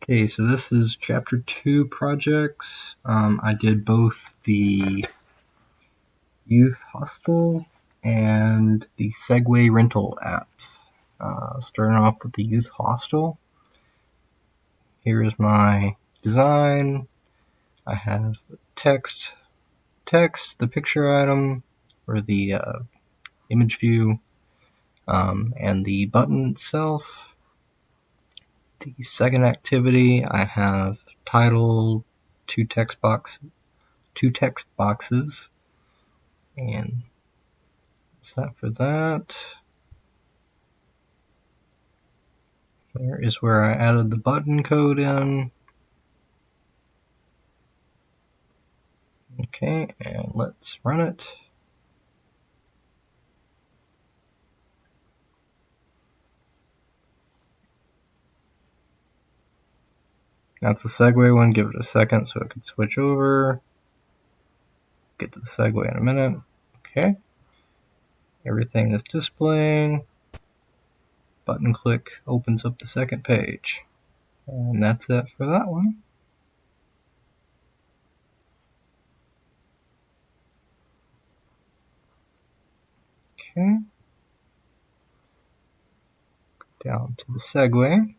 Okay, so this is Chapter 2 projects. I did both the Youth Hostel and the Segway rental apps. Starting off with the Youth Hostel. Here is my design. I have text, the picture item, or the image view, and the button itself. The second activity, I have title, two text boxes, and that's that for that. There is where I added the button code in. Okay, and let's run it. That's the Segway one. Give it a second so it can switch over. Get to the Segway in a minute. Okay. Everything is displaying. Button click opens up the second page. And that's it for that one. Okay. Down to the Segway.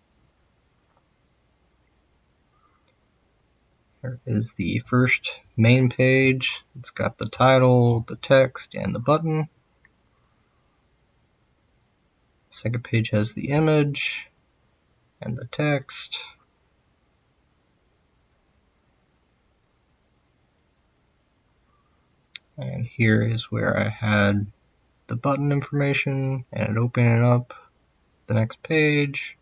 Here is the first main page. It's got the title, the text, and the button. The second page has the image and the text. And here is where I had the button information and it opening up the next page.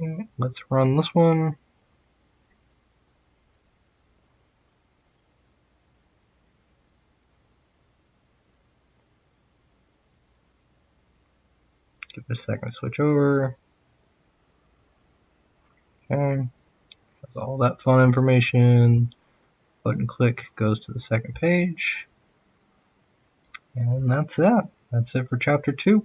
Okay, let's run this one. Give it a second to switch over. Okay, has all that fun information. Button click goes to the second page. And that's it. That's it for Chapter 2.